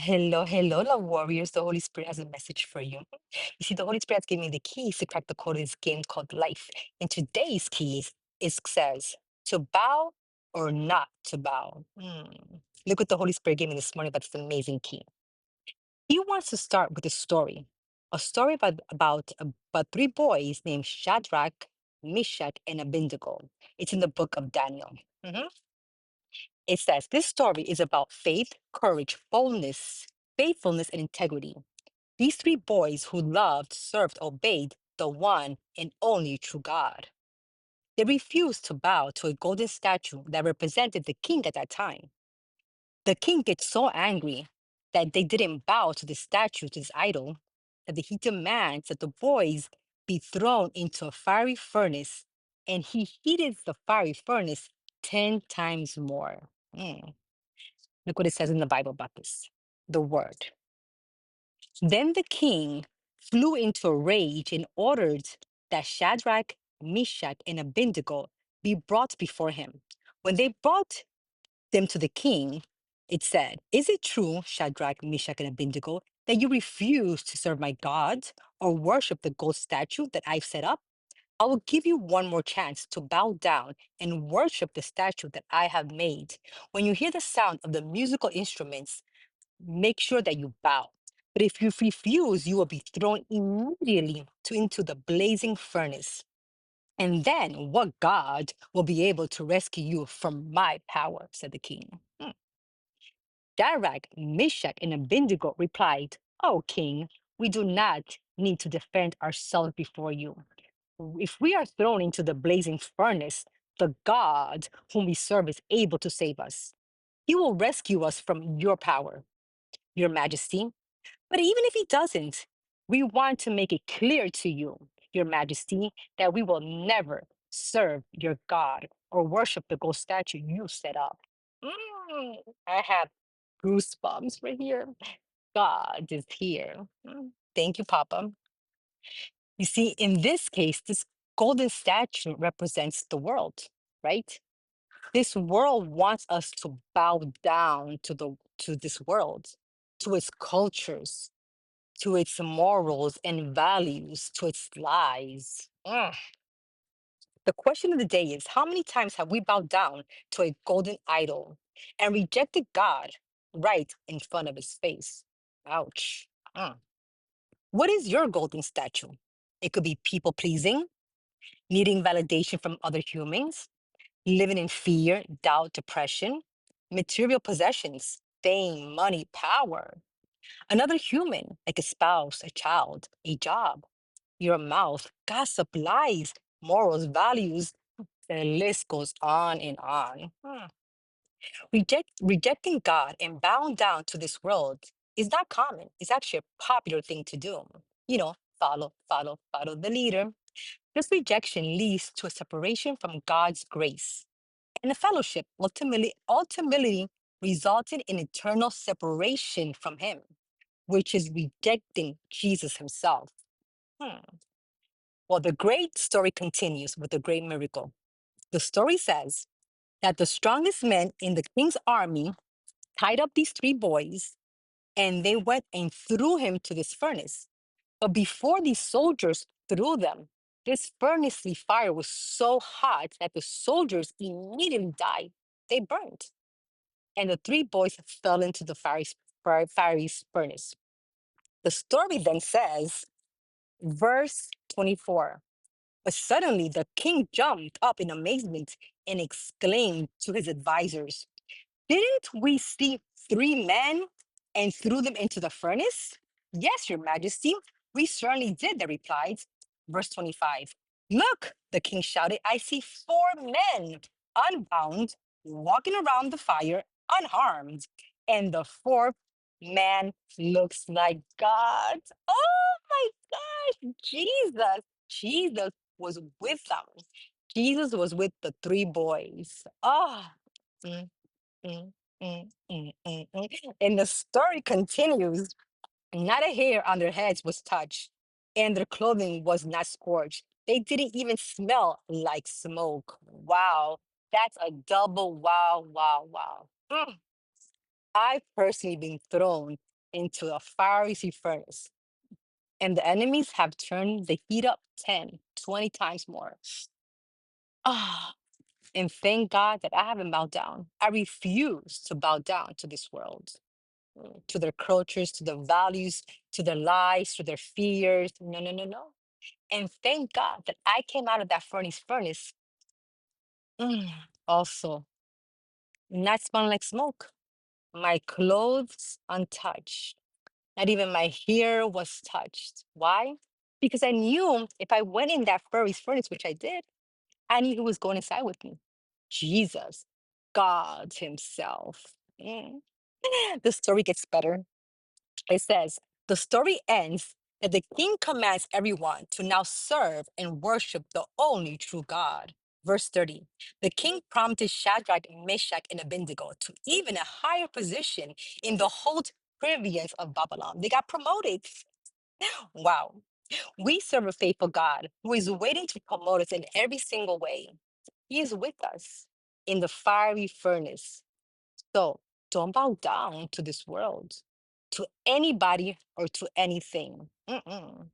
Hello, hello, love warriors. The Holy Spirit has a message for you. You see, the Holy Spirit has given me the keys to crack the code of this game called life. And today's keys is says to bow or not to bow. Look what the Holy Spirit gave me this morning about this amazing key. He wants to start with a story about three boys named Shadrach, Meshach, and Abednego. It's in the book of Daniel. Mhm. It says this story is about faith, courage, boldness, faithfulness, and integrity. These three boys who loved, served, obeyed the one and only true God. They refused to bow to a golden statue that represented the king at that time. The king gets so angry that they didn't bow to the statue, to this idol, that he demands that the boys be thrown into a fiery furnace, and he heated the fiery furnace 10 times more. Look what it says in the Bible about this. The word. Then the king flew into a rage and ordered that Shadrach, Meshach, and Abednego be brought before him. When they brought them to the king, it said, "Is it true, Shadrach, Meshach, and Abednego, that you refuse to serve my gods or worship the gold statue that I've set up? I will give you one more chance to bow down and worship the statue that I have made. When you hear the sound of the musical instruments, make sure that you bow. But if you refuse, you will be thrown immediately into the blazing furnace. And then what God will be able to rescue you from my power," said the king. Shadrach, Meshach, and Abednego replied, "O king, we do not need to defend ourselves before you. If we are thrown into the blazing furnace, the God whom we serve is able to save us. He will rescue us from your power, your majesty. But even if he doesn't, we want to make it clear to you, your majesty, that we will never serve your God or worship the gold statue you set up." I have goosebumps right here. God is here. Thank you, Papa. You see, in this case, this golden statue represents the world, right? This world wants us to bow down to this world, to its cultures, to its morals and values, to its lies. The question of the day is, how many times have we bowed down to a golden idol and rejected God right in front of his face? Ouch. Mm. What is your golden statue? It could be people pleasing, needing validation from other humans, living in fear, doubt, depression, material possessions, fame, money, power. Another human, like a spouse, a child, a job, your mouth, gossip, lies, morals, values. The list goes on and on. Rejecting God and bowing down to this world is not common. It's actually a popular thing to do. Follow the leader. This rejection leads to a separation from God's grace. And the fellowship ultimately resulted in eternal separation from Him, which is rejecting Jesus Himself. Hmm. Well, the great story continues with a great miracle. The story says that the strongest men in the king's army tied up these three boys and they went and threw him to this furnace. But before these soldiers threw them, this furnace fire was so hot that the soldiers immediately died. They burned. And the three boys fell into the fiery furnace. The story then says, verse 24. But suddenly the king jumped up in amazement and exclaimed to his advisors, "Didn't we see three men and threw them into the furnace?" "Yes, your majesty, we certainly did," they replied. Verse 25. "Look," the king shouted, "I see four men unbound, walking around the fire unharmed. And the fourth man looks like God." Oh my gosh, Jesus. Jesus was with them. Jesus was with the three boys. Oh, mm, mm, and the story continues. Not a hair on their heads was touched, and their clothing was not scorched. They didn't even smell like smoke. Wow, that's a double wow, wow, wow. I've personally been thrown into a fiery furnace, and the enemies have turned the heat up 10, 20 times more. Ah, and thank God that I haven't bowed down. I refuse to bow down to this world, to their cultures, to their values, to their lies, to their fears. No, no, no, no. And thank God that I came out of that furnace mm, also not smelling like smoke. My clothes untouched. Not even my hair was touched. Why? Because I knew if I went in that furnace, which I did, I knew who was going inside with me. Jesus, God Himself. Mm. The story gets better. It says, the story ends that the king commands everyone to now serve and worship the only true God. Verse 30, the king prompted Shadrach, Meshach, and Abednego to even a higher position in the whole province of Babylon. They got promoted. Wow. We serve a faithful God who is waiting to promote us in every single way. He is with us in the fiery furnace. So don't bow down to this world, to anybody, or to anything. Mm-mm.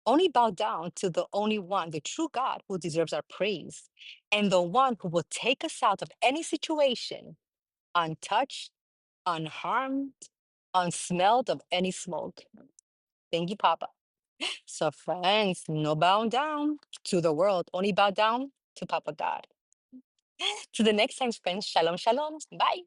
Only bow down to the only one, the true God who deserves our praise, and the one who will take us out of any situation untouched, unharmed, unsmelled of any smoke. Thank you, Papa. So, friends, no bow down to the world, only bow down to Papa God. To the next time, friends, shalom, shalom. Bye.